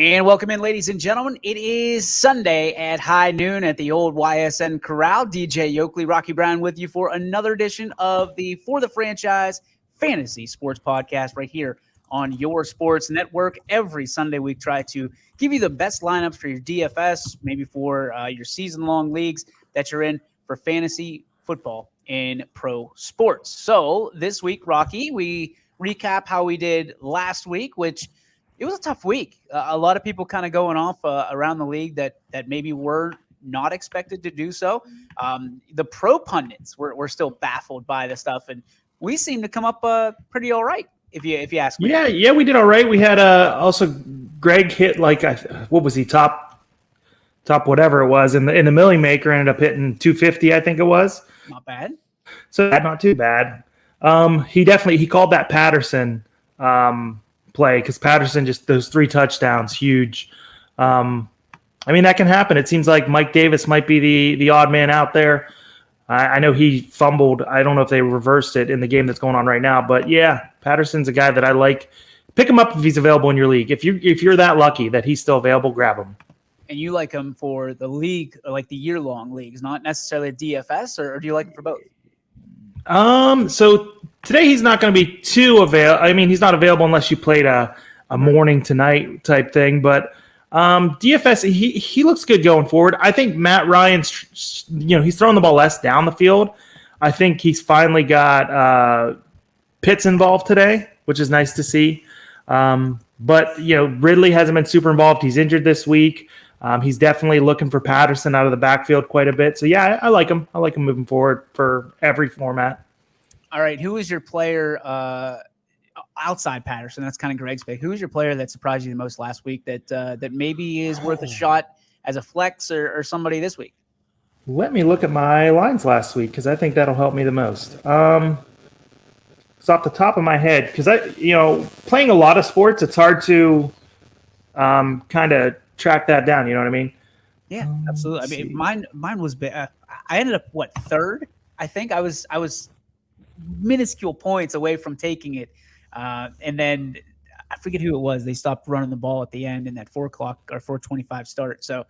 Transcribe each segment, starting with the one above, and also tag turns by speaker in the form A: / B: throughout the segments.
A: And welcome in, ladies and gentlemen. It is Sunday at high noon at the old YSN Corral. DJ Yoakley, Rocky Brown with you for another edition of the For the Franchise Fantasy Sports Podcast right here on your sports network. Every Sunday we try to give you the best lineups for your DFS, maybe for your season-long leagues that you're in for fantasy football in pro sports. So this week, Rocky, we recap how we did last week, which it was a tough week. A lot of people kind of going off around the league that maybe were not expected to do so. The pro pundits were still baffled by the stuff, and we seem to come up pretty all right, if you ask me.
B: Yeah, we did all right. We had also Greg hit what was he, top whatever it was in the Millie Maker, ended up hitting 250, I think it was.
A: Not bad.
B: So not too bad. He called that Patterson play, because Patterson, just those 3 touchdowns, huge. That can happen. It seems like Mike Davis might be the odd man out there. I know he fumbled. I don't know if they reversed it in the game that's going on right now, but yeah, Patterson's a guy that I like. Pick him up if he's available in your league. If you're that lucky that he's still available, grab him.
A: And you like him for the league, like the year-long leagues, not necessarily a DFS, or do you like him for both?
B: So today he's not going to be too available. He's not available unless you played a morning to night type thing. But DFS, he looks good going forward. I think Matt Ryan's, he's throwing the ball less down the field. I think he's finally got Pitts involved today, which is nice to see. But Ridley hasn't been super involved. He's injured this week. He's definitely looking for Patterson out of the backfield quite a bit. So, yeah, I like him. I like him moving forward for every format.
A: All right, who is your player outside Patterson? That's kind of Greg's pick. Who is your player that surprised you the most last week that maybe is worth a shot as a flex or somebody this week?
B: Let me look at my lines last week, because I think that'll help me the most. It's off the top of my head, because playing a lot of sports, it's hard to kind of track that down. You know what I mean?
A: Yeah, absolutely. Mine was I ended up third. I think I was minuscule points away from taking it, and then I forget who it was. They stopped running the ball at the end in that 4 o'clock or 4:25 start. So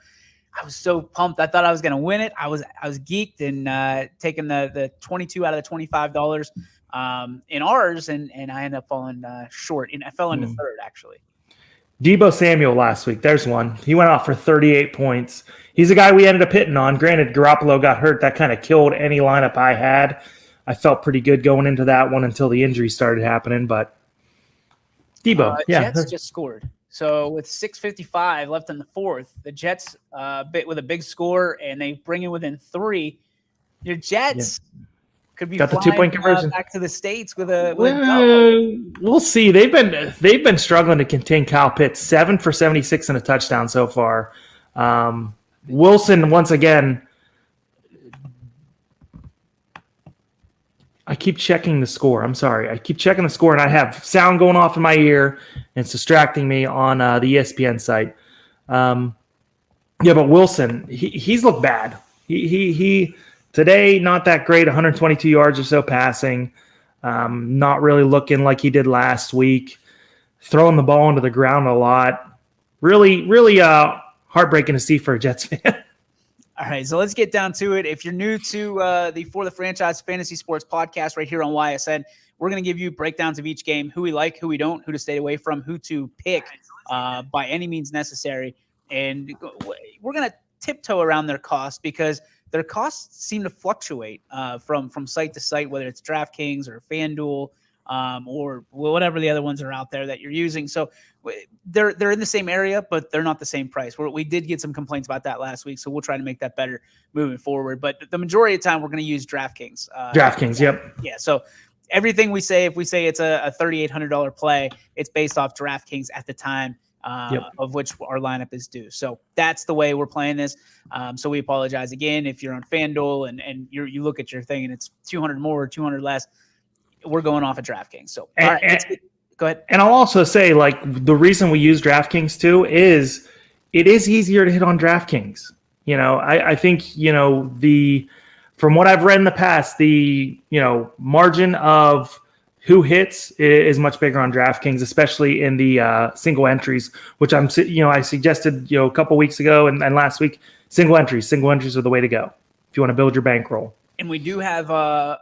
A: I was so pumped. I thought I was going to win it. I was geeked and taking the 22 out of the $25 in ours, and I ended up falling short. And I fell into third, actually.
B: Deebo Samuel last week. There's one. He went off for 38 points. He's a guy we ended up hitting on. Granted, Garoppolo got hurt. That kind of killed any lineup I had. I felt pretty good going into that one until the injury started happening. But Deebo,
A: Jets just scored. So with 6:55 left in the fourth, the Jets with a big score, and they bring it within 3. Your Jets could be
B: got the
A: flying,
B: 2-point conversion
A: back to the States with a
B: we'll see. They've been struggling to contain Kyle Pitts. 7 for 76 and a touchdown so far. Wilson, once again, I keep checking the score. I'm sorry. I keep checking the score, and I have sound going off in my ear, and it's distracting me on the ESPN site. But Wilson, he's looked bad. He today, not that great, 122 yards or so passing. Not really looking like he did last week. Throwing the ball into the ground a lot. Really, really heartbreaking to see for a Jets fan.
A: All right, so let's get down to it. If you're new to the For the Franchise Fantasy Sports Podcast right here on YSN, we're going to give you breakdowns of each game, who we like, who we don't, who to stay away from, who to pick by any means necessary. And we're going to tiptoe around their costs, because their costs seem to fluctuate from site to site, whether it's DraftKings or FanDuel or whatever the other ones are out there that you're using. So they're in the same area, but they're not the same price. We did get some complaints about that last week, so we'll try to make that better moving forward. But the majority of the time, we're going to use DraftKings.
B: Yep.
A: Yeah, so everything we say, if we say it's a $3,800 play, it's based off DraftKings at the time of which our lineup is due. So that's the way we're playing this. So we apologize again if you're on FanDuel and you look at your thing and it's 200 more or 200 less. We're going off of DraftKings. So all right, go ahead. And
B: I'll also say, the reason we use DraftKings too is it is easier to hit on DraftKings. I think from what I've read in the past, the margin of who hits is much bigger on DraftKings, especially in the single entries, which I suggested a couple weeks ago and last week. Single entries are the way to go if you want to build your bankroll.
A: And we do have our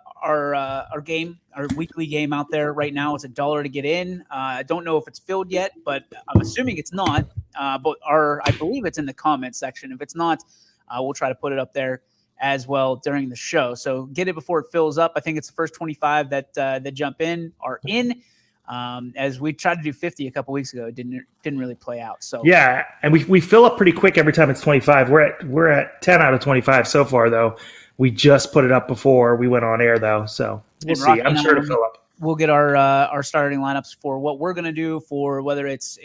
A: weekly game out there right now. It's $1 to get in. I don't know if it's filled yet, but I'm assuming it's not. But I believe it's in the comments section. If it's not, we'll try to put it up there as well during the show. So get it before it fills up. I think it's the first 25 that jump in are in. As we tried to do 50 a couple weeks ago, it didn't really play out. So
B: yeah, and we fill up pretty quick every time it's 25. We're at 10 out of 25 so far though. We just put it up before we went on air though, so we'll see. I'm sure to fill up.
A: We'll get our starting lineups for what we're going to do for whether it's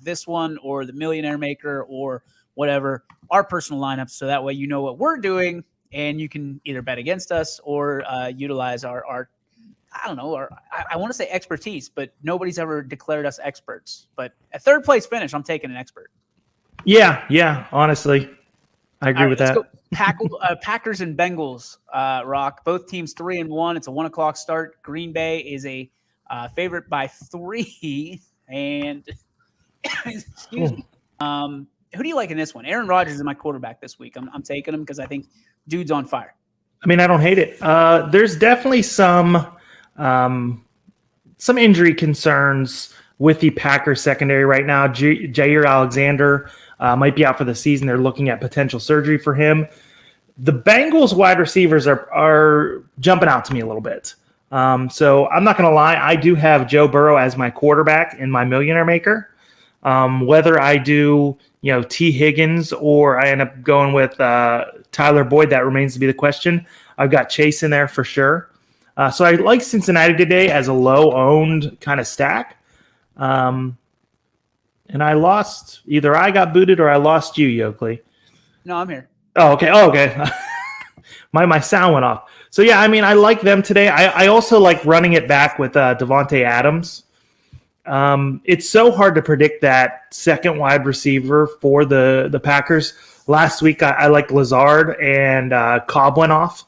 A: this one or the Millionaire Maker or whatever, our personal lineups. So that way you know what we're doing and you can either bet against us or utilize our I don't know, I want to say expertise, but nobody's ever declared us experts. But at third place finish, I'm taking an expert.
B: Yeah, honestly. I agree with that.
A: Packers and Bengals, Rock. Both teams 3-1. It's a 1:00 start. Green Bay is a favorite by 3. And excuse me. Who do you like in this one? Aaron Rodgers is my quarterback this week. I'm taking him because I think dude's on fire. I
B: mean, I don't hate it. There's definitely some injury concerns with the Packers secondary right now. Jair Alexander might be out for the season. They're looking at potential surgery for him. The Bengals wide receivers are jumping out to me a little bit. So I'm not going to lie. I do have Joe Burrow as my quarterback in my Millionaire Maker. Whether I do, T. Higgins or I end up going with Tyler Boyd, that remains to be the question. I've got Chase in there for sure. So I like Cincinnati today as a low-owned kind of stack. And I lost. Either I got booted or I lost you, Yoakley.
A: No, I'm here.
B: Oh, okay. My sound went off. So, yeah, I mean, I like them today. I also like running it back with Devontae Adams. It's so hard to predict that second wide receiver for the Packers. Last week, I liked Lazard and Cobb went off.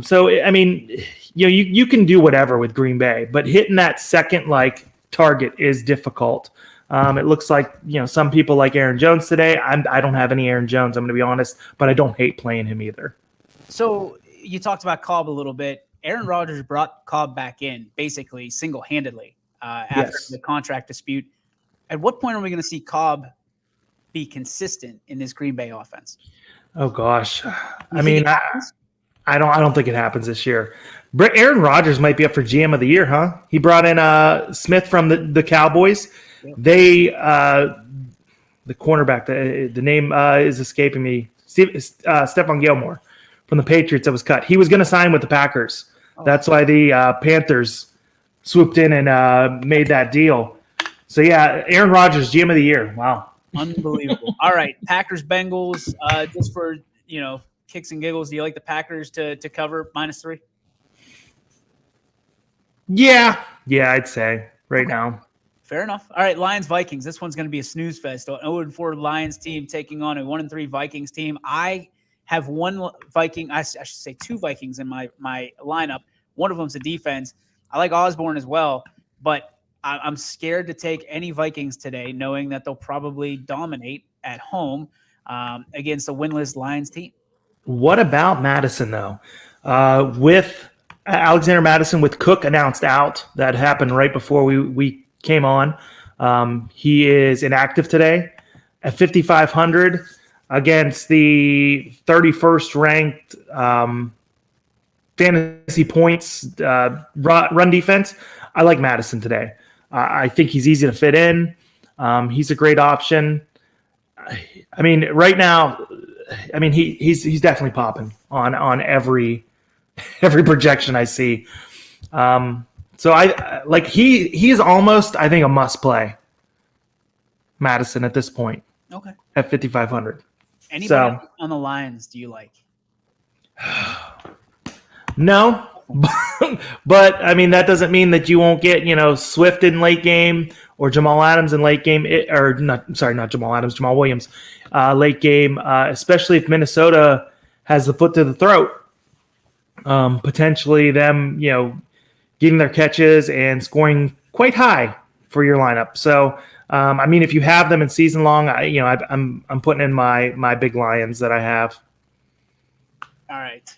B: So, I mean, you can do whatever with Green Bay, but hitting that second target is difficult. It looks like some people like Aaron Jones today. I don't have any Aaron Jones, I'm going to be honest, but I don't hate playing him either.
A: So you talked about Cobb a little bit. Aaron Rodgers brought Cobb back in basically single-handedly after the contract dispute. At what point are we going to see Cobb be consistent in this Green Bay offense?
B: Oh gosh, I mean, I don't think it happens this year. Aaron Rodgers might be up for GM of the year, huh? He brought in Smith from the Cowboys. Yeah. They the cornerback, the name is escaping me. Stephon Gilmore from the Patriots that was cut. He was going to sign with the Packers. Oh. That's why the Panthers swooped in and made that deal. So yeah, Aaron Rodgers, GM of the year. Wow,
A: unbelievable. All right, Packers Bengals. Just for kicks and giggles, do you like the Packers to cover -3?
B: Yeah, I'd say right now.
A: Fair enough. All right, Lions Vikings. This one's going to be a snooze fest. An 0-4 Lions team taking on a 1-3 Vikings team. I have one Viking. I should say 2 Vikings in my lineup. One of them's a defense. I like Osborne as well, but I'm scared to take any Vikings today, knowing that they'll probably dominate at home against a winless Lions team.
B: What about Madison, though? With Alexander Madison, with Cook announced out, that happened right before we came on. He is inactive today at 5,500 against the 31st ranked fantasy points run defense. I like Madison today. I think he's easy to fit in. He's a great option. I mean, right now, he's definitely popping on every projection I see. So I like he is almost, I think, a must play. Madison at this point.
A: Okay.
B: At 5,500.
A: Anybody on the Lions do you like?
B: No. But I mean, that doesn't mean that you won't get, Swift in late game or Jamal Adams in late game, not Jamal Adams, Jamal Williams late game, especially if Minnesota has the foot to the throat. Potentially them, getting their catches and scoring quite high for your lineup. So, I mean, if you have them in season long, I'm putting in my big Lions that I have.
A: All right.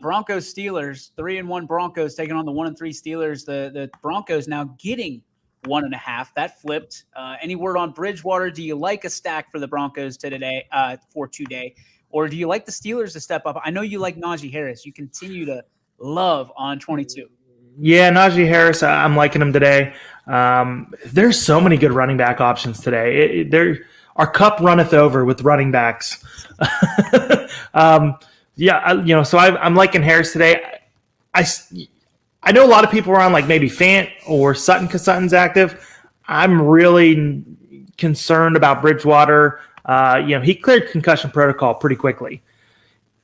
A: Broncos Steelers, 3-1 Broncos taking on the 1-3 Steelers. The Broncos now getting 1.5. That flipped. Any word on Bridgewater? Do you like a stack for the Broncos today? Or do you like the Steelers to step up? I know you like Najee Harris. You continue to love on 22.
B: Yeah, Najee Harris, I'm liking him today. There's so many good running back options today. Our cup runneth over with running backs. So I'm liking Harris today. I know a lot of people are on like maybe Fant or Sutton because Sutton's active. I'm really concerned about Bridgewater. He cleared concussion protocol pretty quickly.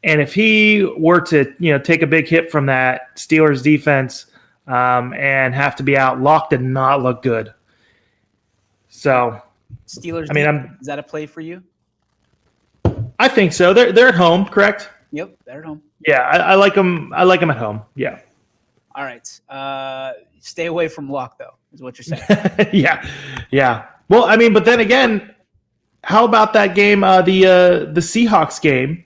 B: And if he were to, take a big hit from that Steelers defense and have to be out, Locke did not look good. So,
A: Steelers, is that a play for you?
B: I think so. They're at home, correct?
A: Yep, they're at home.
B: Yeah, I like them. I like them at home. Yeah.
A: All right. Stay away from Locke, though, is what you're saying.
B: Yeah. Well, I mean, but then again, how about that game, the Seahawks game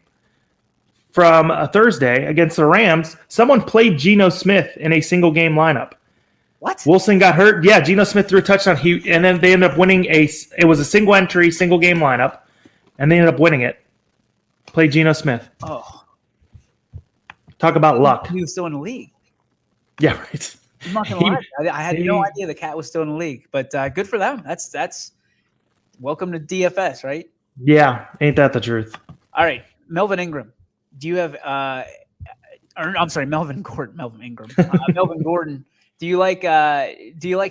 B: from Thursday against the Rams? Someone played Geno Smith in a single game lineup.
A: What?
B: Wilson got hurt. Yeah, Geno Smith threw a touchdown. And then they ended up winning it was a single entry, single game lineup, and they ended up winning it. Played Geno Smith.
A: Oh.
B: Talk about luck.
A: He was still in the league.
B: Yeah, right.
A: I'm not gonna lie. I had no idea the cat was still in the league, but good for them. That's welcome to DFS, right?
B: Yeah, ain't that the truth?
A: All right, Melvin Ingram. Do you have? I'm sorry, Melvin Gordon. Melvin Ingram. Melvin Gordon. Do you like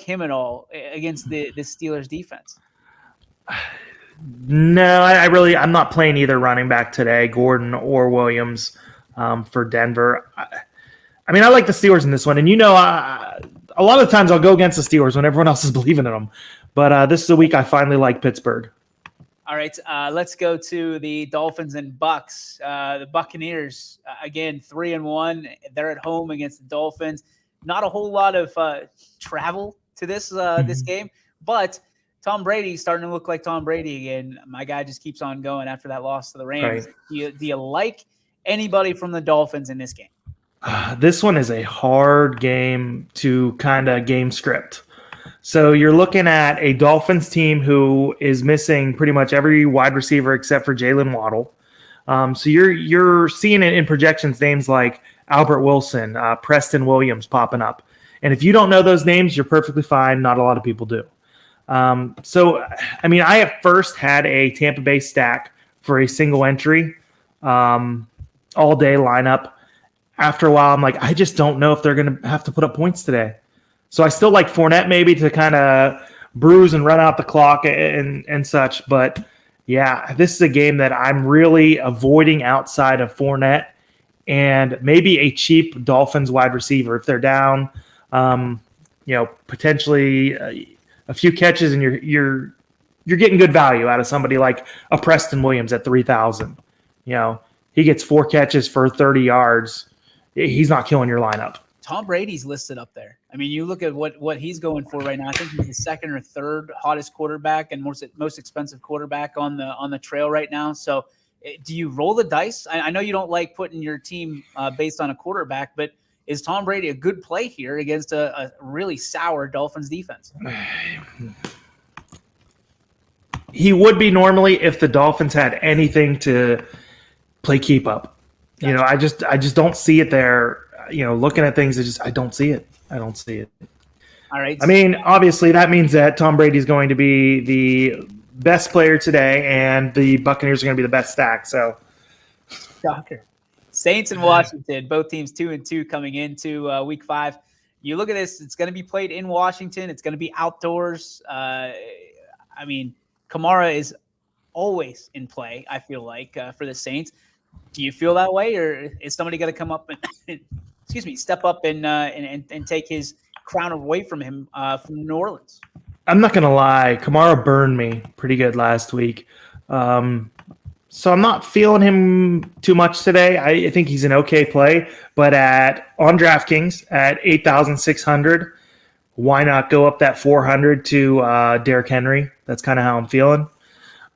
A: him at all against the Steelers defense?
B: No, I'm not playing either running back today, Gordon or Williams, for Denver. I mean, I like the Steelers in this one, and a lot of times I'll go against the Steelers when everyone else is believing in them. But this is a week I finally like Pittsburgh.
A: All right, let's go to the Dolphins and Bucks. The Buccaneers, again, 3-1. They're at home against the Dolphins. Not a whole lot of travel to this game, but Tom Brady starting to look like Tom Brady again. My guy just keeps on going after that loss to the Rams. Right. Do you like anybody from the Dolphins in this game?
B: This one is a hard game to kind of game script. So you're looking at a Dolphins team who is missing pretty much every wide receiver except for Jalen Waddle. So you're seeing it in projections, names like Albert Wilson, Preston Williams popping up. And if you don't know those names, you're perfectly fine. Not a lot of people do. So, I mean, I have first had a Tampa Bay stack for a single entry all day lineup. After a while, I'm like, I just don't know if they're going to have to put up points today. So I still like Fournette maybe to kind of bruise and run out the clock and such. But, yeah, this is a game that I'm really avoiding outside of Fournette and maybe a cheap Dolphins wide receiver. If they're down, potentially a few catches and you're getting good value out of somebody like a Preston Williams at 3,000. He gets 4 catches for 30 yards. He's not killing your lineup.
A: Tom Brady's listed up there. I mean, you look at what he's going for right now. I think he's the second or third hottest quarterback and most expensive quarterback on the trail right now. So, do you roll the dice? I know you don't like putting your team based on a quarterback, but is Tom Brady a good play here against a really sour Dolphins defense?
B: He would be normally if the Dolphins had anything to play keep up. Gotcha. I just don't see it there. Looking at things, I don't see it. I don't see it.
A: All right.
B: I mean, obviously that means that Tom Brady is going to be the best player today, and the Buccaneers are going to be the best stack. So,
A: shocker. Saints and Washington, both teams 2-2 coming into Week 5. You look at this; it's going to be played in Washington. It's going to be outdoors. I mean, Kamara is always in play. I feel like for the Saints. Do you feel that way, or is somebody going to come up and step up and take his crown away from him from New Orleans?
B: I'm not going to lie. Kamara burned me pretty good last week. So I'm not feeling him too much today. I think he's an okay play, but on DraftKings at 8,600, why not go up that 400 to Derrick Henry? That's kind of how I'm feeling.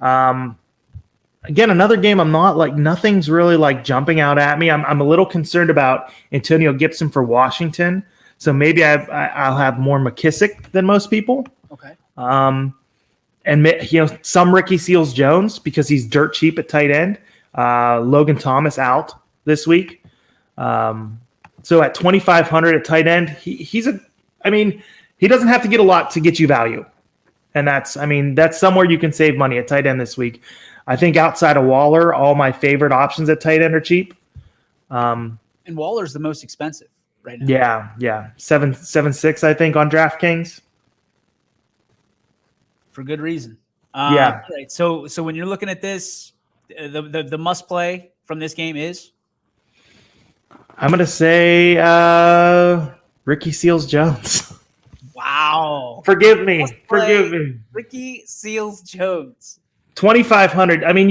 B: Again, another game I'm not like nothing's really like jumping out at me. I'm a little concerned about Antonio Gibson for Washington, so maybe I'll have more McKissick than most people.
A: Okay.
B: And some Ricky Seals-Jones because he's dirt cheap at tight end. Logan Thomas out this week, so at 2,500 at tight end, he doesn't have to get a lot to get you value, and that's somewhere you can save money at tight end this week. I think outside of Waller, all my favorite options at tight end are cheap.
A: And Waller's the most expensive right now.
B: Yeah, 7.6 I think on DraftKings.
A: For good reason.
B: Yeah.
A: Right. So when you're looking at this, the must play from this game is?
B: I'm going to say Ricky Seals-Jones.
A: Wow.
B: Forgive me.
A: Ricky Seals-Jones.
B: 2,500. I mean,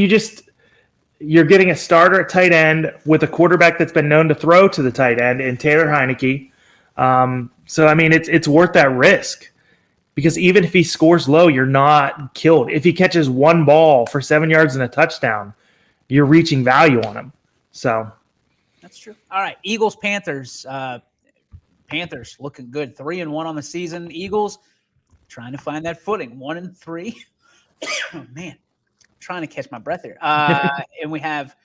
B: you're getting a starter at tight end with a quarterback that's been known to throw to the tight end in Taylor Heineke. So, I mean, it's worth that risk because even if he scores low, you're not killed. If he catches one ball for 7 yards and a touchdown, you're reaching value on him. So
A: that's true. All right. Eagles, Panthers. Panthers looking good. 3-1 on the season. Eagles trying to find that footing. 1-3. Oh, man. Trying to catch my breath here. And we have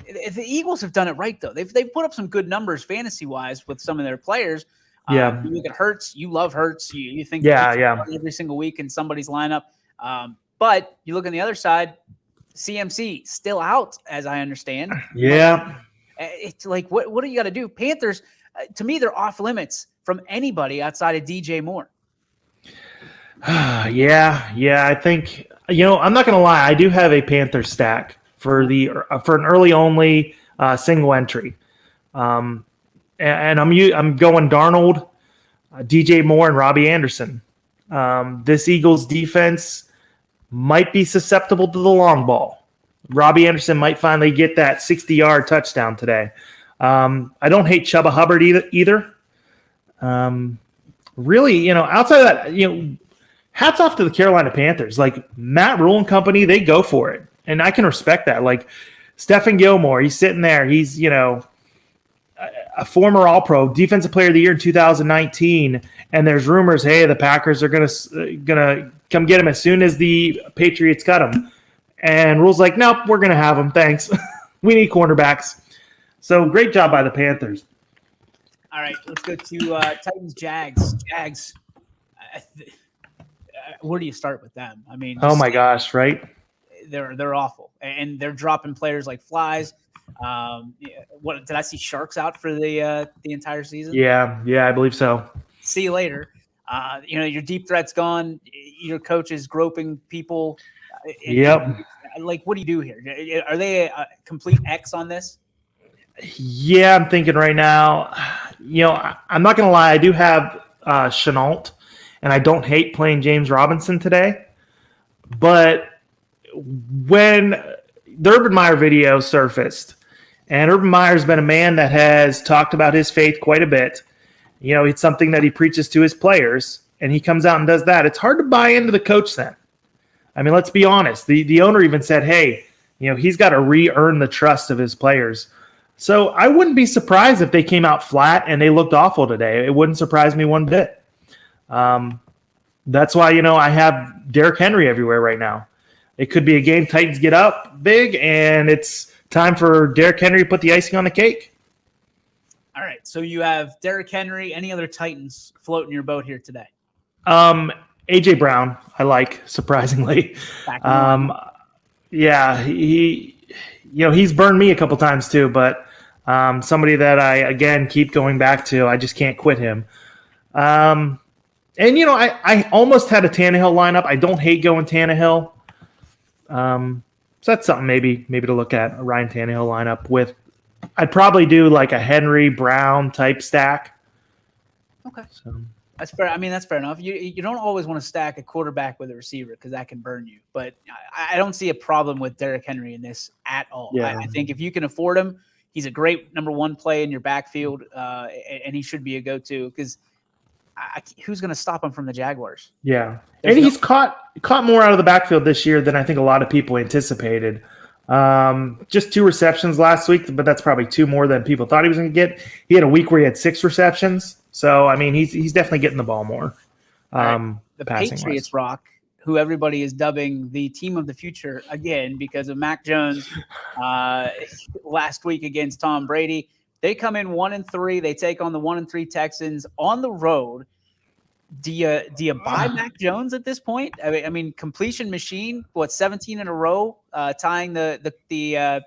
A: the Eagles have done it right though. They've put up some good numbers fantasy wise with some of their players.
B: Yeah.
A: You look at Hurts. You love Hurts. You think every single week in somebody's lineup. But you look on the other side, CMC still out, as I understand.
B: Yeah.
A: It's like what do you got to do? Panthers, to me, they're off limits from anybody outside of DJ Moore.
B: Yeah. I think I'm not going to lie. I do have a Panther stack for an early only single entry, and I'm going Darnold, DJ Moore, and Robbie Anderson. This Eagles defense might be susceptible to the long ball. Robbie Anderson might finally get that 60-yard touchdown today. I don't hate Chuba Hubbard either. Really, outside of that, hats off to the Carolina Panthers. Like Matt Rule and company, they go for it. And I can respect that. Like Stephen Gilmore, he's sitting there. He's, a former All-Pro, Defensive Player of the Year in 2019. And there's rumors, hey, the Packers are gonna come get him as soon as the Patriots cut him. And Rule's like, nope, we're gonna have him. Thanks. We need cornerbacks. So great job by the Panthers.
A: All right, let's go to Titans, Jags. Jags. Where do you start with them? I mean,
B: oh my gosh, right?
A: They're awful, and they're dropping players like flies. What did I see? Sharks out for the entire season?
B: Yeah, I believe so.
A: See you later. Your deep threat's gone. Your coach is groping people.
B: Yep.
A: Like, what do you do here? Are they a complete X on this?
B: Yeah, I'm thinking right now. I'm not gonna lie. I do have Chenault. And I don't hate playing James Robinson today. But when the Urban Meyer video surfaced, and Urban Meyer's been a man that has talked about his faith quite a bit. It's something that he preaches to his players, and he comes out and does that. It's hard to buy into the coach then. I mean, let's be honest. The owner even said, hey, he's got to re-earn the trust of his players. So I wouldn't be surprised if they came out flat and they looked awful today. It wouldn't surprise me one bit. That's why, I have Derrick Henry everywhere right now. It could be a game Titans get up big, and it's time for Derrick Henry to put the icing on the cake.
A: All right, so you have Derrick Henry. Any other Titans floating your boat here today?
B: A.J. Brown, I like, surprisingly. Yeah, he's burned me a couple times too, but somebody that I, again, keep going back to. I just can't quit him. And, I almost had a Tannehill lineup. I don't hate going Tannehill. So that's something maybe to look at, a Ryan Tannehill lineup with – I'd probably do like a Henry Brown type stack.
A: Okay.
B: So.
A: That's fair. I mean, that's fair enough. You don't always want to stack a quarterback with a receiver because that can burn you. But I don't see a problem with Derrick Henry in this at all.
B: Yeah.
A: I think if you can afford him, he's a great number one play in your backfield, and he should be a go-to because who's going to stop him from the Jaguars?
B: Yeah, and he's caught more out of the backfield this year than I think a lot of people anticipated. Just 2 receptions last week, but that's probably 2 more than people thought he was going to get. He had a week where he had 6 receptions. So, I mean, he's definitely getting the ball more.
A: The Patriots rock, who everybody is dubbing the team of the future again because of Mac Jones last week against Tom Brady. They come in 1-3. They take on the 1-3 Texans on the road. Do you buy Mac Jones at this point? I mean, completion machine. 17 in a row, tying the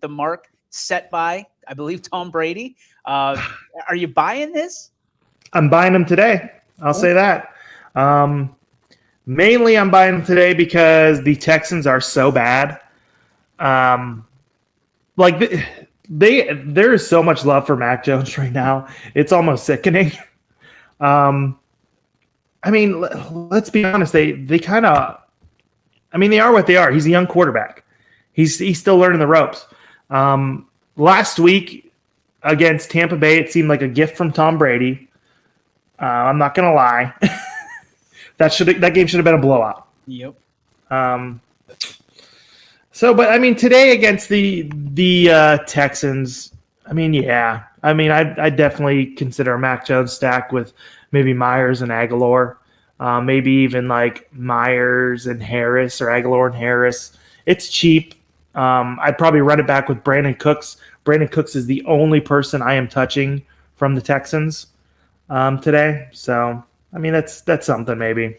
A: mark set by, I believe, Tom Brady. Are you buying this?
B: I'm buying them today. I'll say that. Mainly, I'm buying them today because the Texans are so bad. There is so much love for Mac Jones right now. It's almost sickening. I mean, let's be honest. They kind of, I mean, they are what they are. He's a young quarterback. He's still learning the ropes. Last week against Tampa Bay, it seemed like a gift from Tom Brady. I'm not gonna lie. That game should have been a blowout.
A: Yep.
B: But I mean, today against the Texans, I mean, yeah. I mean, I definitely consider a Mac Jones stack with maybe Myers and Aguilar, maybe even like Myers and Harris or Aguilar and Harris. It's cheap. I'd probably run it back with Brandon Cooks. Brandon Cooks is the only person I am touching from the Texans today. So, I mean, that's something maybe.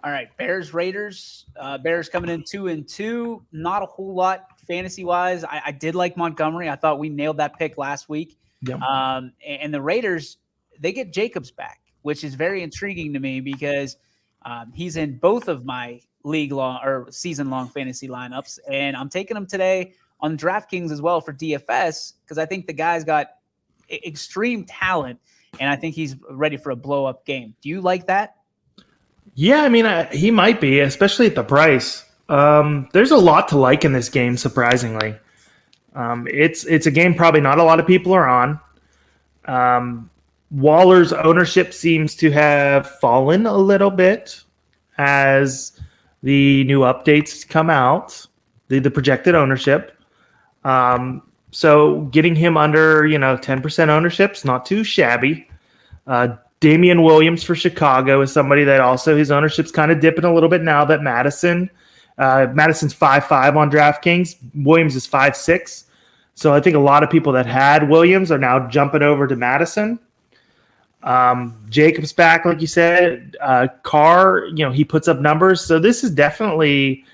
A: All right, Bears Raiders. Bears coming in 2-2. Not a whole lot fantasy wise. I did like Montgomery. I thought we nailed that pick last week.
B: Yep.
A: And the Raiders, they get Jacobs back, which is very intriguing to me because he's in both of my league-long or season-long fantasy lineups, and I'm taking him today on DraftKings as well for DFS because I think the guy's got extreme talent, and I think he's ready for a blow-up game. Do you like that?
B: Yeah, I mean, he might be, especially at the price. There's a lot to like in this game, surprisingly. It's a game probably not a lot of people are on. Waller's ownership seems to have fallen a little bit as the new updates come out, the projected ownership. So getting him under 10% ownership is not too shabby. Damien Williams for Chicago is somebody that also his ownership's kind of dipping a little bit now that Madison's 5.5 on DraftKings. Williams is 5.6. So I think a lot of people that had Williams are now jumping over to Madison. Jacobs back, like you said. Carr, he puts up numbers. So this is definitely,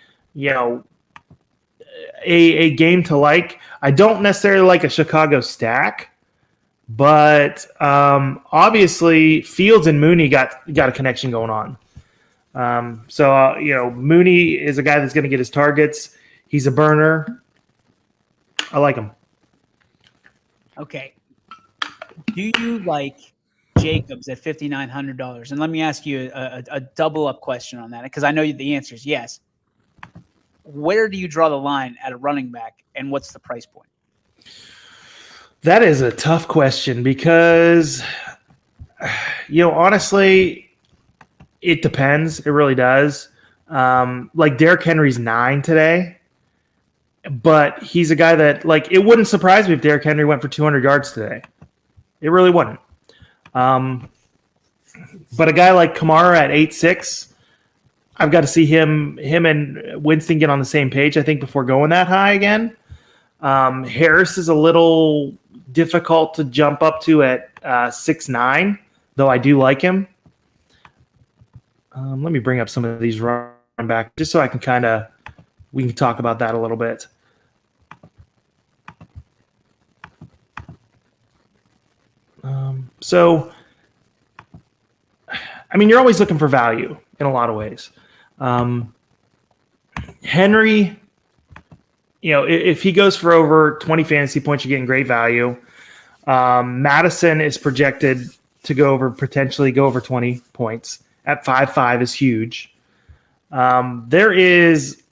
B: a game to like. I don't necessarily like a Chicago stack. But obviously, Fields and Mooney got a connection going on. Mooney is a guy that's going to get his targets. He's a burner. I like him.
A: Okay. Do you like Jacobs at $5,900? And let me ask you a double-up question on that because I know the answer is yes. Where do you draw the line at a running back, and what's the price point?
B: That is a tough question because, honestly, it depends. It really does. Like Derrick Henry's 9 today, but he's a guy that, it wouldn't surprise me if Derrick Henry went for 200 yards today. It really wouldn't. But a guy like Kamara at 8.6, I've got to see him and Winston get on the same page, I think, before going that high again. Harris is a little difficult to jump up to at 6.9, though I do like him. Let me bring up some of these running back just so I can we can talk about that a little bit. You're always looking for value in a lot of ways. Henry, if he goes for over 20 fantasy points, you're getting great value. Madison is projected to potentially go over 20 points at 5.5 is huge. There is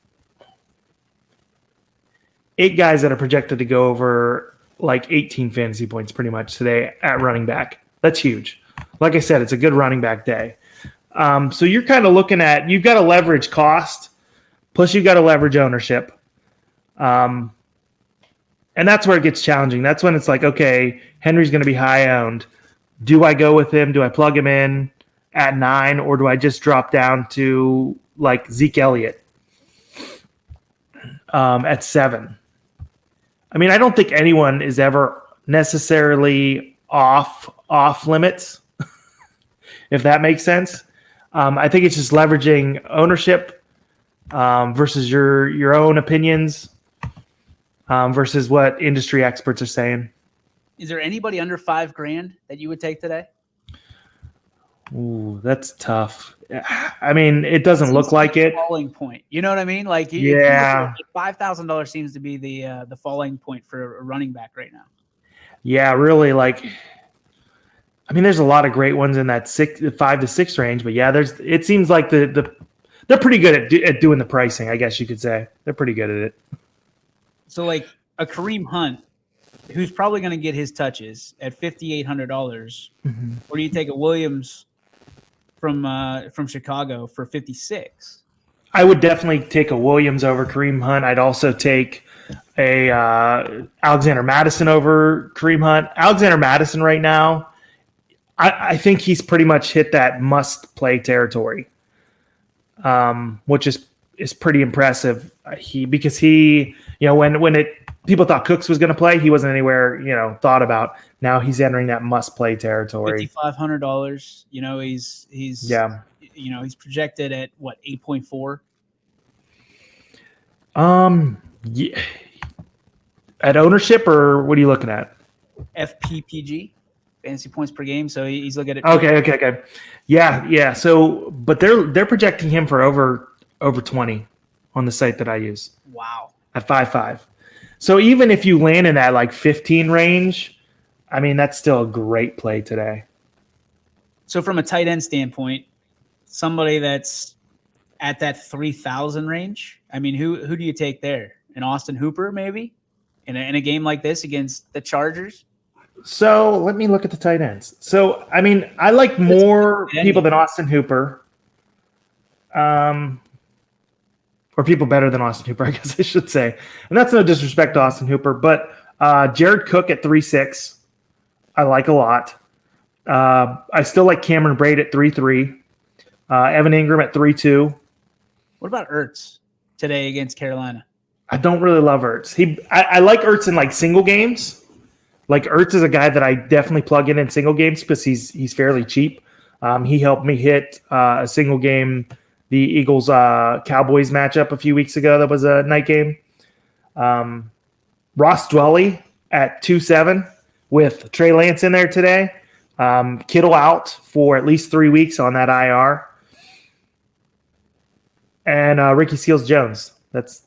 B: 8 guys that are projected to go over like 18 fantasy points pretty much today at running back. That's huge. Like I said, it's a good running back day. So you're kind of looking at, you've got to leverage cost, plus you've got to leverage ownership. And that's where it gets challenging. That's when it's like, okay, Henry's going to be high owned. Do I go with him? Do I plug him in at 9, or do I just drop down to like Zeke Elliott at 7? I mean, I don't think anyone is ever necessarily off limits, if that makes sense. I think it's just leveraging ownership versus your own opinions versus what industry experts are saying.
A: Is there anybody under $5,000 that you would take today?
B: Ooh, that's tough. I mean, it doesn't look like it.
A: Falling point. You know what I mean? Like,
B: yeah,
A: $5,000 seems to be the falling point for a running back right now.
B: Yeah, really. Like, I mean, there's a lot of great ones in that 5 to 6 range, but yeah, it seems like they're pretty good at doing the pricing. I guess you could say they're pretty good at it.
A: So, like a Kareem Hunt, who's probably going to get his touches at $5,800, or do you take a Williams from Chicago for 56?
B: I would definitely take a Williams over Kareem Hunt. I'd also take a Alexander Madison over Kareem Hunt. Alexander Madison right now, I think he's pretty much hit that must-play territory, which is pretty impressive. Because when people thought Cooks was going to play, he wasn't anywhere thought about. Now he's entering that must-play territory.
A: $5,500. He's projected at what, 8.4.
B: Yeah. At ownership, or what are you looking at?
A: FPPG, fantasy points per game. So he's looking at
B: okay. Yeah. So, but they're projecting him for over 20 on the site that I use.
A: Wow.
B: At 5.5. So even if you land in that like 15 range, I mean, that's still a great play today.
A: So from a tight end standpoint, somebody that's at that 3,000 range, I mean, who do you take there? An Austin Hooper, maybe, in a game like this against the Chargers?
B: So let me look at the tight ends. So, I mean, I like more people than Austin Hooper. Or people better than Austin Hooper, I guess I should say. And that's no disrespect to Austin Hooper, but Jared Cook at 3.6, I like a lot. I still like Cameron Braid at 3.3. Evan Ingram at 3.2.
A: What about Ertz today against Carolina?
B: I don't really love Ertz. I like Ertz in like single games. Like Ertz is a guy that I definitely plug in single games because he's fairly cheap. He helped me hit a single game, the Eagles Cowboys matchup a few weeks ago. That was a night game. Ross Dwelly at 2.7 with Trey Lance in there today. Kittle out for at least 3 weeks on that IR. And Ricky Seals-Jones. That's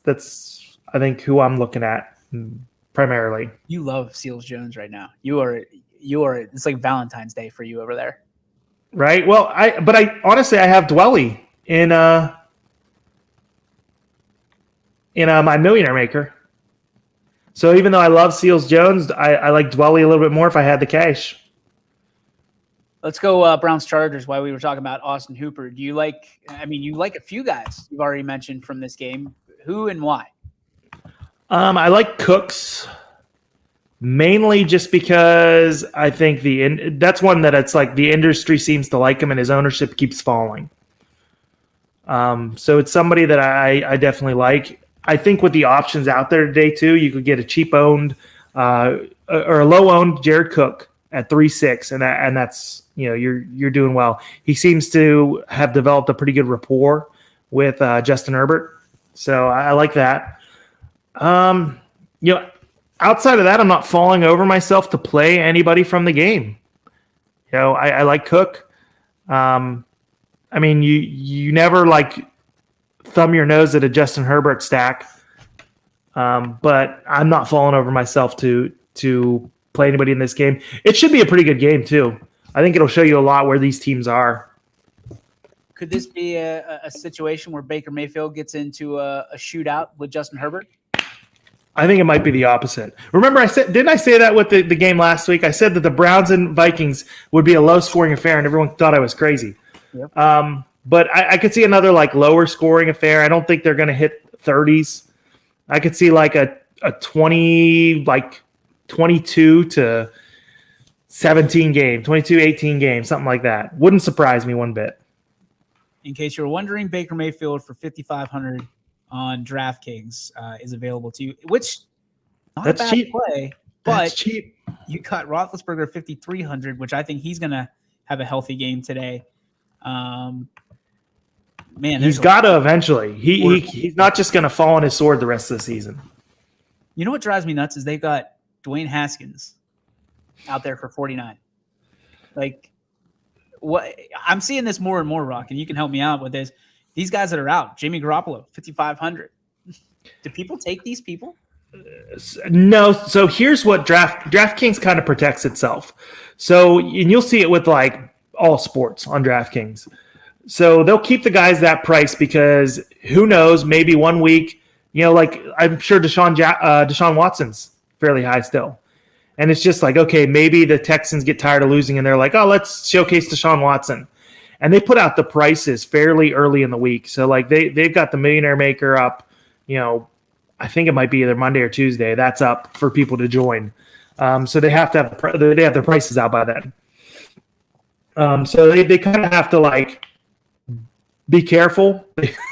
B: I think who I'm looking at primarily.
A: You love Seals-Jones right now. You are. It's like Valentine's Day for you over there,
B: right? Well, I honestly have Dwelly in my Millionaire Maker. So even though I love Seals-Jones, I like Dwelly a little bit more if I had the cash.
A: Let's go Browns Chargers. While we were talking about Austin Hooper, do you like? I mean, you like a few guys you've already mentioned from this game. Who and why?
B: I like Cooks mainly just because I think that's one that it's like the industry seems to like him and his ownership keeps falling. So it's somebody that I definitely like. I think with the options out there today too, you could get a cheap owned or a low owned Jared Cook at 3.6, and that's you're doing well. He seems to have developed a pretty good rapport with Justin Herbert, so I like that. Outside of that, I'm not falling over myself to play anybody from the game. I like Cook. I mean, you never like thumb your nose at a Justin Herbert stack, but I'm not falling over myself to play anybody in this game. It should be a pretty good game too. I think it'll show you a lot where these teams are.
A: Could this be a situation where Baker Mayfield gets into a shootout with Justin Herbert?
B: I think it might be the opposite. Remember, didn't I say that with the game last week? I said that the Browns and Vikings would be a low-scoring affair, and everyone thought I was crazy.
A: Yep.
B: But I could see another like lower-scoring affair. I don't think they're going to hit 30s. I could see like a 20, like 22 to 17 game, 22-18 game, something like that. Wouldn't surprise me one bit.
A: In case you're wondering, Baker Mayfield for $5,500 on DraftKings is available to you, which not
B: that's
A: a bad
B: cheap
A: play, but
B: that's cheap.
A: You cut Roethlisberger $5,300, which I think he's going to have a healthy game today. Man,
B: he's got to eventually. He's not just going to fall on his sword the rest of the season.
A: You know what drives me nuts is they've got Dwayne Haskins out there for 49. Like, what I'm seeing this more and more, Rock, and you can help me out with this. These guys that are out, Jimmy Garoppolo, $5,500. Do people take these people?
B: No. So here's what DraftKings kind of protects itself. So, and you'll see it with like all sports on DraftKings. So they'll keep the guys that price because who knows, maybe 1 week, like I'm sure Deshaun Watson's fairly high still. And it's just like, okay, maybe the Texans get tired of losing and they're like, oh, let's showcase Deshaun Watson. And they put out the prices fairly early in the week. So like they've got the Millionaire Maker up, I think it might be either Monday or Tuesday. That's up for people to join. So they have to have their prices out by then. So they kind of have to like be careful.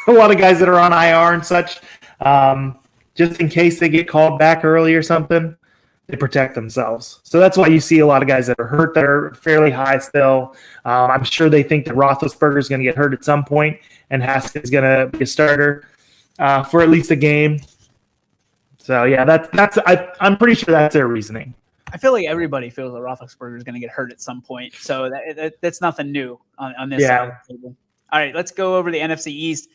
B: A lot of guys that are on IR and such, just in case they get called back early or something, they protect themselves. So that's why you see a lot of guys that are hurt that are fairly high still. I'm sure they think that Roethlisberger is going to get hurt at some point and Haskins is going to be a starter for at least a game. So yeah, I'm pretty sure that's their reasoning.
A: I feel like everybody feels that Roethlisberger is going to get hurt at some point. So that's nothing new on this side of the table. All right, let's go over the NFC East.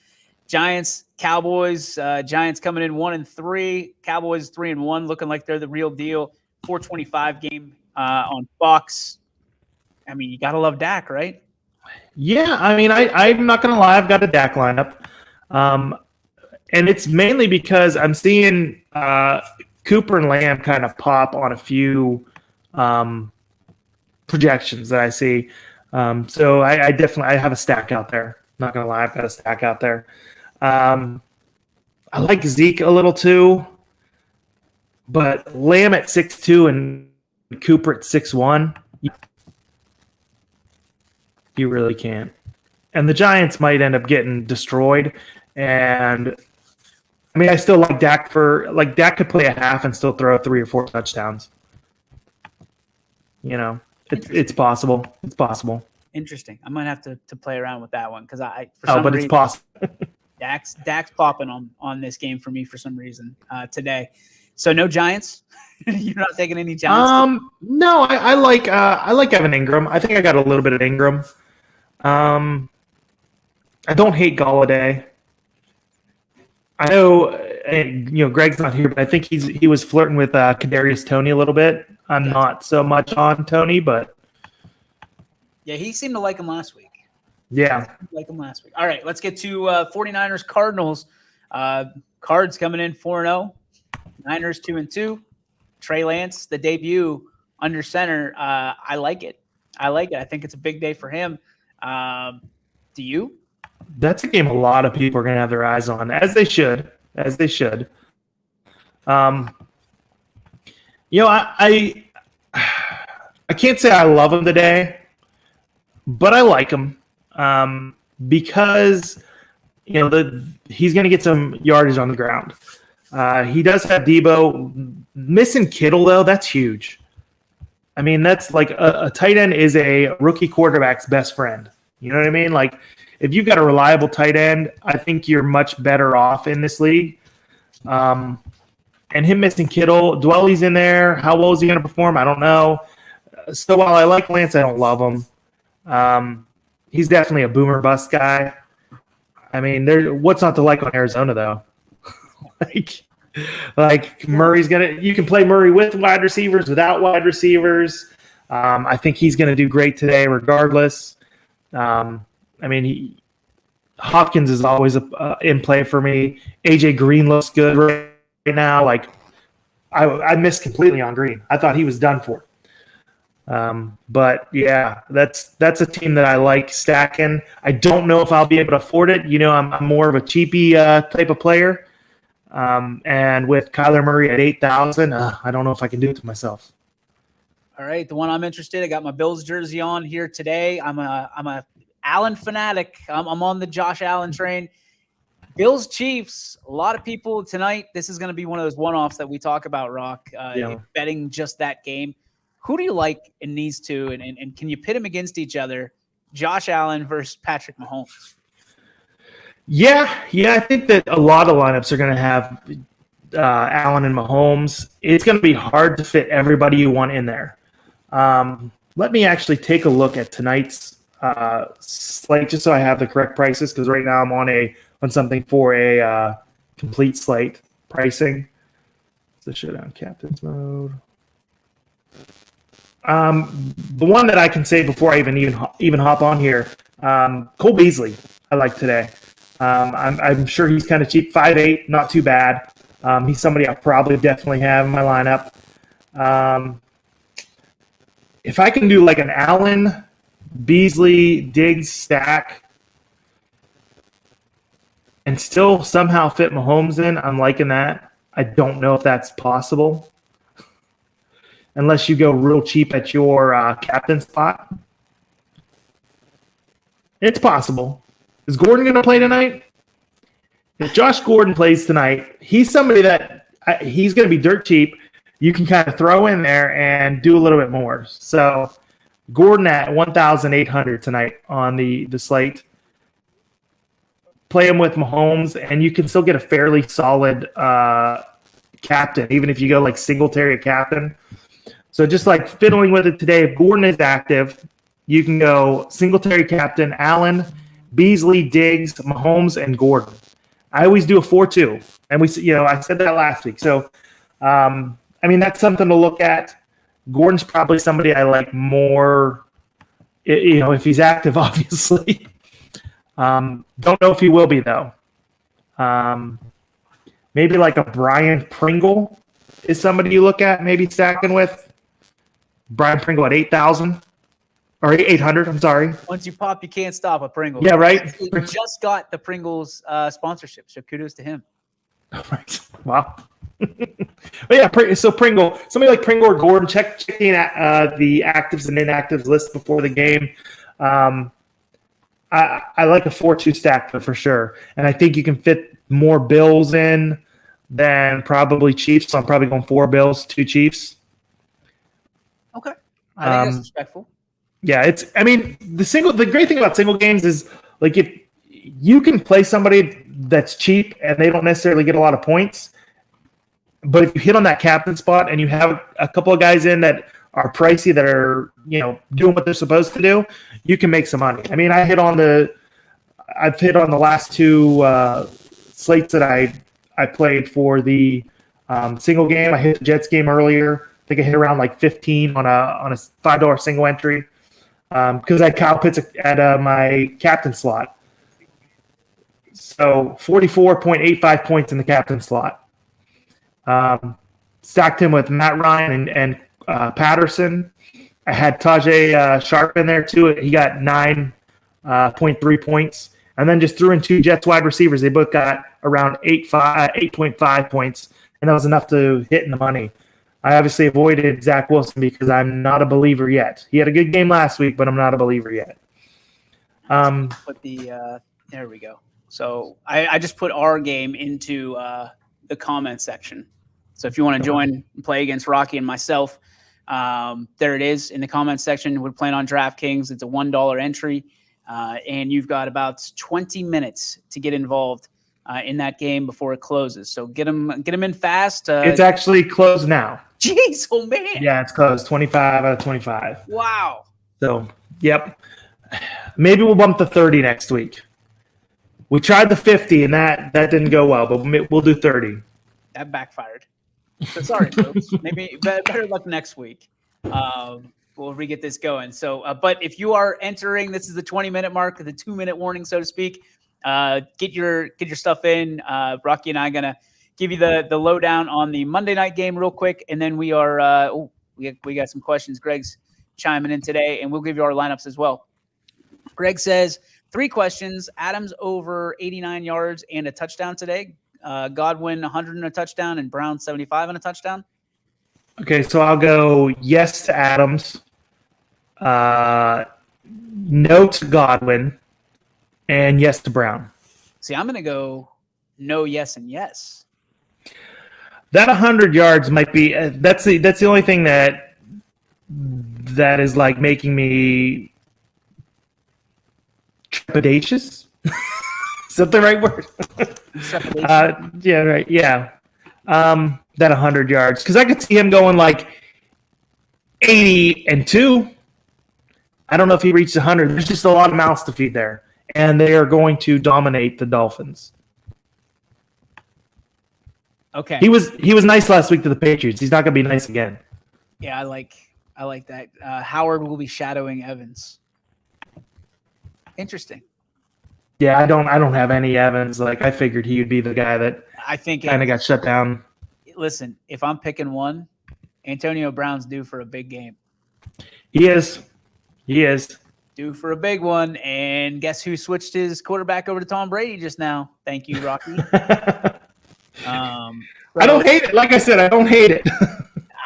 A: Giants, Cowboys. Giants coming in 1-3. Cowboys 3-1, looking like they're the real deal. 425 game on Fox. I mean, you gotta love Dak, right?
B: Yeah, I mean, I'm not gonna lie. I've got a Dak lineup, and it's mainly because I'm seeing Cooper and Lamb kind of pop on a few projections that I see. So I definitely have a stack out there. Not gonna lie, I've got a stack out there. I like Zeke a little too, but Lamb at 6'2" and Cooper at 6'1", you really can't. And the Giants might end up getting destroyed. And I mean, I still like Dak Dak could play a half and still throw 3 or 4 touchdowns. It's possible. It's possible.
A: Interesting. I might have to play around with that one because
B: it's possible.
A: Dak's popping on this game for me for some reason today. So no Giants. You're not taking any Giants.
B: No, I like Evan Ingram. I think I got a little bit of Ingram. I don't hate Golladay. I know, Greg's not here, but I think he was flirting with Kadarius Toney a little bit. I'm not so much on Toney, but
A: yeah, he seemed to like him last week.
B: Yeah.
A: All right, let's get to 49ers Cardinals. Cards coming in 4-0. Niners 2-2. Trey Lance, the debut under center. I like it. I think it's a big day for him. Do you?
B: That's a game a lot of people are going to have their eyes on, as they should. I can't say I love him today, but I like him because he's going to get some yardage on the ground. He does have Debo. Missing Kittle though, that's huge. I mean, that's like a tight end is a rookie quarterback's best friend. You know what I mean? Like, if you've got a reliable tight end, I think you're much better off in this league. And him missing Kittle, Dwelly's in there. How well is he going to perform? I don't know. So while I like Lance, I don't love him. He's definitely a boomer bust guy. I mean, what's not to like on Arizona though? like Murray's you can play Murray with wide receivers, without wide receivers. I think he's going to do great today regardless. Hopkins is always in play for me. AJ Green looks good right now. Like I missed completely on Green. I thought he was done for. But yeah, that's a team that I like stacking. I don't know if I'll be able to afford it. I'm more of a cheapy type of player. And with Kyler Murray at 8,000, I don't know if I can do it to myself.
A: All right, the one I'm interested. I got my Bills jersey on here today. I'm a Allen fanatic. I'm on the Josh Allen train. Bills Chiefs. A lot of people tonight. This is going to be one of those one-offs that we talk about, Rock. Betting just that game. Who do you like in these two, and can you pit them against each other? Josh Allen versus Patrick Mahomes.
B: Yeah, I think that a lot of lineups are going to have Allen and Mahomes. It's going to be hard to fit everybody you want in there. Let me actually take a look at tonight's slate just so I have the correct prices, because right now I'm on something for a complete slate pricing. So showdown captains mode. The one that I can say before I even hop on here, Cole Beasley, I like today. I'm sure he's kind of cheap, 5'8", not too bad. He's somebody I'll probably definitely have in my lineup. If I can do like an Allen, Beasley, Diggs stack and still somehow fit Mahomes in, I'm liking that. I don't know if that's possible. Unless you go real cheap at your captain spot. It's possible. Is Gordon going to play tonight? If Josh Gordon plays tonight, he's somebody that he's going to be dirt cheap. You can kind of throw in there and do a little bit more. So Gordon at 1,800 tonight on the slate. Play him with Mahomes, and you can still get a fairly solid captain, even if you go like Singletary captain. So just like fiddling with it today, if Gordon is active, you can go Singletary captain, Allen, Beasley, Diggs, Mahomes, and Gordon. I always do a 4-2, and I said that last week. So, that's something to look at. Gordon's probably somebody I like more, if he's active, obviously. Don't know if he will be though. Maybe like a Brian Pringle is somebody you look at, maybe stacking with. Brian Pringle at 8,000 or 800. I'm sorry.
A: Once you pop, you can't stop a Pringles.
B: Yeah, right.
A: He just got the Pringles sponsorship, so kudos to him.
B: Right. Wow. But yeah, so Pringle, somebody like Pringle or Gordon, checking the actives and inactives list before the game. I like a 4-2 stack for sure, and I think you can fit more Bills in than probably Chiefs. So I'm probably going 4 Bills, 2 Chiefs.
A: Okay, I think that's respectful.
B: Yeah, the great thing about single games is like if you can play somebody that's cheap and they don't necessarily get a lot of points, but if you hit on that captain spot and you have a couple of guys in that are pricey that are doing what they're supposed to do, you can make some money. I've hit on the last 2 slates that I played for the single game. I hit the Jets game earlier. I think I hit around like 15 on a $5 single entry because I had Kyle Pitts at my captain slot. So 44.85 points in the captain slot. Stacked him with Matt Ryan and Patterson. I had Tajay Sharp in there too. He got 9.3 points. And then just threw in 2 Jets wide receivers. They both got around 8.5 points. And that was enough to hit in the money. I obviously avoided Zach Wilson because I'm not a believer yet. He had a good game last week, but I'm not a believer yet.
A: There we go. So I just put our game into the comment section. So if you want to join and play against Rocky and myself, there it is in the comment section. We're playing on DraftKings. It's a $1 entry, and you've got about 20 minutes to get involved in that game before it closes. So get them in fast.
B: It's actually closed now.
A: Jeez, oh man.
B: Yeah, it's closed. 25 out of 25.
A: Wow.
B: So, yep. Maybe we'll bump to 30 next week. We tried the 50, and that didn't go well, but we'll do 30.
A: That backfired. So sorry, folks. Maybe better luck next week. before we get this going. So, but if you are entering, this is the 20-minute mark, the 2-minute warning, so to speak. Get your stuff in. Rocky and I are gonna give you the lowdown on the Monday night game real quick, and then we are we got some questions. Greg's chiming in today, and we'll give you our lineups as well. Greg says 3 questions. Adams over 89 yards and a touchdown today. Godwin 100 and a touchdown, and Brown 75 and a touchdown.
B: Okay, so I'll go yes to Adams, no to Godwin, and yes to Brown.
A: See, I'm going to go no, yes, and yes.
B: That 100 yards might be that's the only thing that is like making me trepidatious. Is that the right word? Yeah, right. Yeah. That 100 yards, because I could see him going like 80-2. I don't know if he reached 100. There's just a lot of mouths to feed there, and they are going to dominate the Dolphins.
A: Okay.
B: He was nice last week to the Patriots. He's not going to be nice again.
A: Yeah, I like that. Howard will be shadowing Evans. Interesting.
B: Yeah, I don't have any Evans. Like, I figured he would be the guy that
A: I think
B: kind of got shut down.
A: Listen, if I'm picking one, Antonio Brown's due for a big game.
B: He is
A: Due for a big one. And guess who switched his quarterback over to Tom Brady just now? Thank you, Rocky.
B: I don't hate it. Like I said, I don't hate it.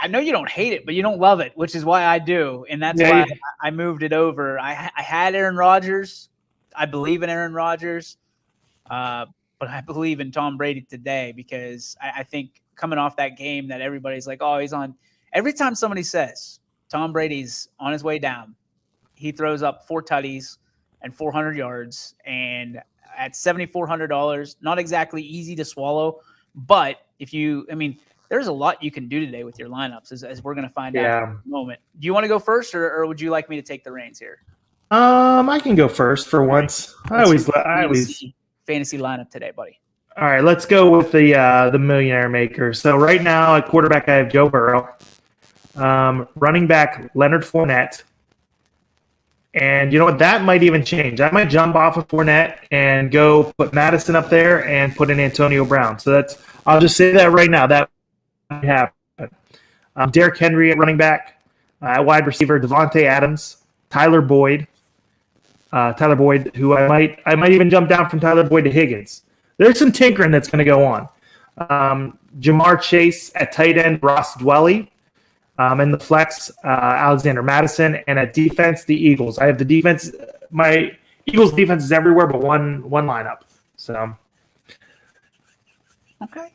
A: I know you don't hate it, but you don't love it, which is why I do. And that's why I moved it over. I had Aaron Rodgers. I believe in Aaron Rodgers. But I believe in Tom Brady today because I think coming off that game that everybody's like, oh, he's on. Every time somebody says Tom Brady's on his way down, he throws up 4 tutties and 400 yards. And at $7,400, not exactly easy to swallow. But there's a lot you can do today with your lineups, as we're going to find out in a moment. Do you want to go first, or would you like me to take the reins here?
B: I can go first for once. I always
A: fantasy lineup today, buddy.
B: All right, let's go with the millionaire maker. So right now at quarterback, I have Joe Burrow. Running back, Leonard Fournette. And you know what? That might even change. I might jump off of Fournette and go put Madison up there and put in Antonio Brown. So I'll just say that right now. That might happen. Derrick Henry at running back. At wide receiver, Devontae Adams. Tyler Boyd, who I might even jump down from Tyler Boyd to Higgins. There's some tinkering that's going to go on. Jamar Chase at tight end, Ross Dwelly. And the flex, Alexander Madison. And at defense, the Eagles. I have the defense. My Eagles defense is everywhere but one lineup. So,
A: okay.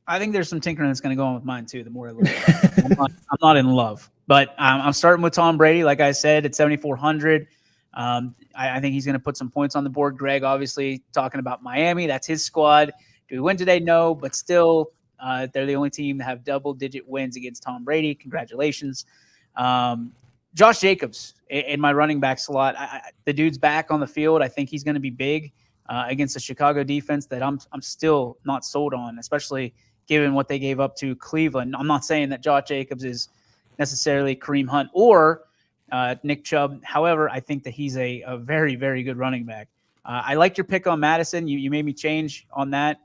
A: I think there's some tinkering that's going to go on with mine too. The more I look at it. I'm not in love, but I'm starting with Tom Brady. Like I said, at 7,400. I think he's going to put some points on the board. Greg, obviously, talking about Miami. That's his squad. Do we win today? No, but still, they're the only team to have double-digit wins against Tom Brady. Congratulations. Josh Jacobs in my running back slot. The dude's back on the field. I think he's going to be big against the Chicago defense that I'm still not sold on, especially given what they gave up to Cleveland. I'm not saying that Josh Jacobs is necessarily Kareem Hunt or Nick Chubb. However, I think that he's a very, very good running back. I liked your pick on Madison. You made me change on that.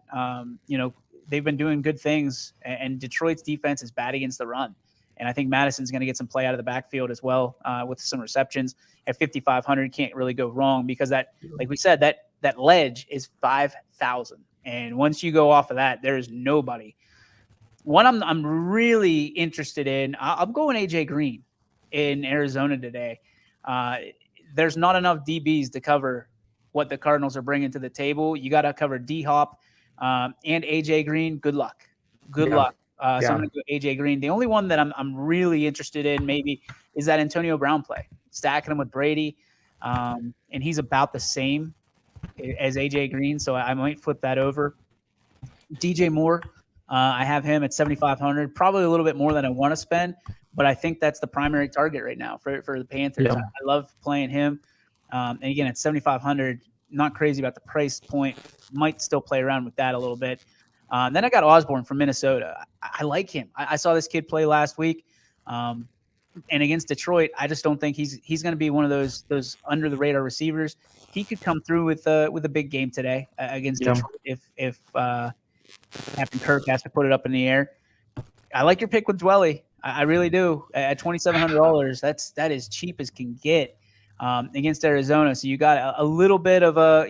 A: They've been doing good things, and Detroit's defense is bad against the run. And I think Madison's going to get some play out of the backfield as well with some receptions. At 5,500, can't really go wrong because that, like we said, that ledge is 5,000. And once you go off of that, there is nobody. One I'm really interested in, I'm going A.J. Green in Arizona today. There's not enough DBs to cover what the Cardinals are bringing to the table. You got to cover D-Hop and A.J. Green. Good luck. Good luck. So I'm going to go A.J. Green. The only one that I'm really interested in maybe is that Antonio Brown play, stacking him with Brady. And he's about the same as A.J. Green, so I might flip that over. DJ Moore, I have him at 7,500, probably a little bit more than I want to spend, but I think that's the primary target right now for the Panthers. Yeah. I love playing him. And again, at 7,500, not crazy about the price point. Might still play around with that a little bit. Then I got Osborne from Minnesota. I like him. I saw this kid play last week. And against Detroit, I just don't think he's going to be one of those under the radar receivers. He could come through with a big game today against Detroit if Captain Kirk has to put it up in the air. I like your pick with Dwelly. I really do. At $2,700, that is cheap as can get against Arizona. So you got a little bit of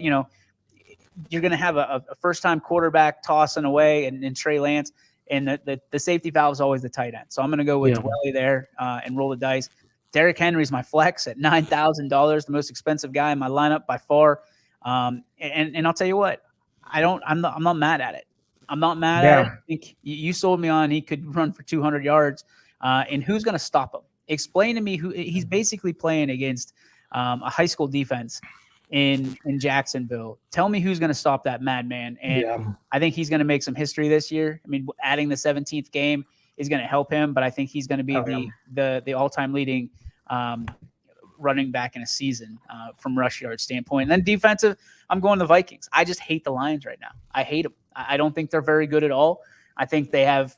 A: you're going to have a first-time quarterback tossing away and Trey Lance, and the safety valve is always the tight end. So I'm going to go with Dwelly there and roll the dice. Derrick Henry's my flex at $9,000, the most expensive guy in my lineup by far. And I'll tell you what, I'm not mad at it. I'm not mad at it. I think you sold me on he could run for 200 yards. And who's going to stop him? Explain to me who he's basically playing against a high school defense in Jacksonville. Tell me who's going to stop that madman. And I think he's going to make some history this year. I mean, adding the 17th game is going to help him, but I think he's going to be the all-time leading running back in a season from rush yard standpoint. And then defensive, I'm going the Vikings. I just hate the Lions right now. I hate them. I don't think they're very good at all. I think they have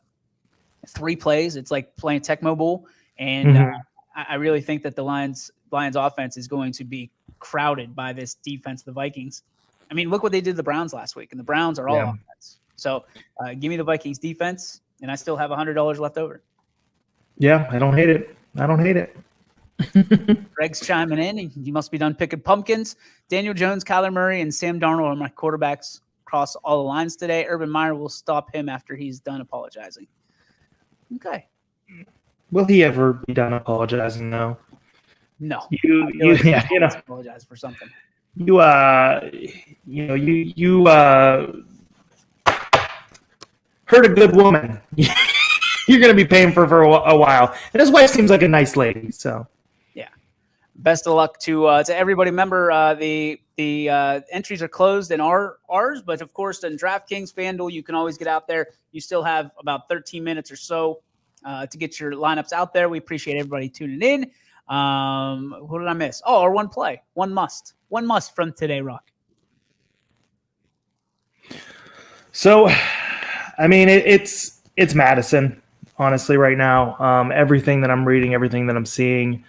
A: 3 plays. It's like playing Tecmo Bowl. And I really think that the Lions offense is going to be crowded by this defense of the Vikings. I mean, look what they did to the Browns last week, and the Browns are all offense. So give me the Vikings defense, and I still have $100 left over.
B: Yeah, I don't hate it.
A: Greg's chiming in. You must be done picking pumpkins. Daniel Jones, Kyler Murray, and Sam Darnold are my quarterbacks across all the lines today. Urban Meyer will stop him after he's done apologizing. Okay.
B: Will he ever be done apologizing? No.
A: No.
B: You
A: apologize for something.
B: You hurt a good woman. You're going to be paying for a while. And his wife seems like a nice lady. So,
A: yeah. Best of luck to everybody. Remember, the entries are closed in ours, but of course, in DraftKings, FanDuel, you can always get out there. You still have about 13 minutes or so to get your lineups out there. We appreciate everybody tuning in. What did I miss? Oh, or one play, one must from today, Rock.
B: So, I mean, it's Madison, honestly, right now. Everything that I'm reading, everything that I'm seeing,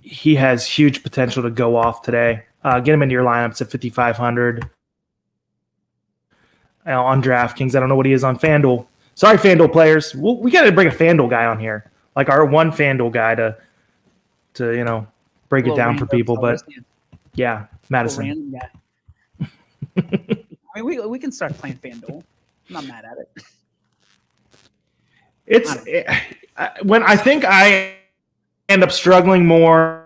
B: he has huge potential to go off today. Get him into your lineups at 5,500 on DraftKings. I don't know what he is on FanDuel. Sorry, FanDuel players. We got to bring a FanDuel guy on here, like our one FanDuel guy to break it down for people. But yeah, Madison.
A: I mean, we can start playing FanDuel. I'm not mad at it.
B: When I think I end up struggling more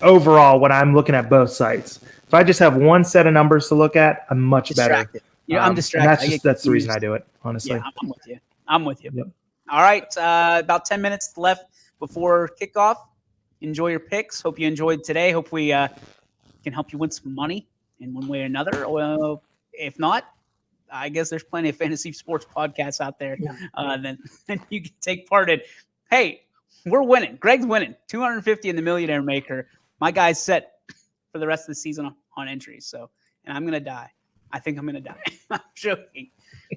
B: overall when I'm looking at both sites. If I just have one set of numbers to look at, I'm much better.
A: I'm distracted.
B: And that's the reason I do it, honestly.
A: Yeah, I'm with you.
B: Yep.
A: All right, about 10 minutes left before kickoff. Enjoy your picks. Hope you enjoyed today. Hope we can help you win some money in one way or another. If not, I guess there's plenty of fantasy sports podcasts out there that you can take part in. Hey, we're winning. Greg's winning. 250 in the Millionaire Maker. My guy's set for the rest of the season on entries. So, and I'm gonna die. I think I'm gonna die. I'm joking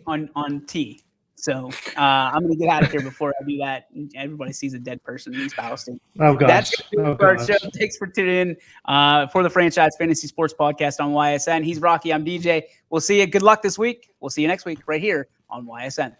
A: on T. So I'm gonna get out of here before I do that. Everybody sees a dead person in East Palestine.
B: Oh gosh.
A: That's our show. Thanks for tuning in for the Franchise Fantasy Sports Podcast on YSN. He's Rocky. I'm DJ. We'll see you. Good luck this week. We'll see you next week right here on YSN.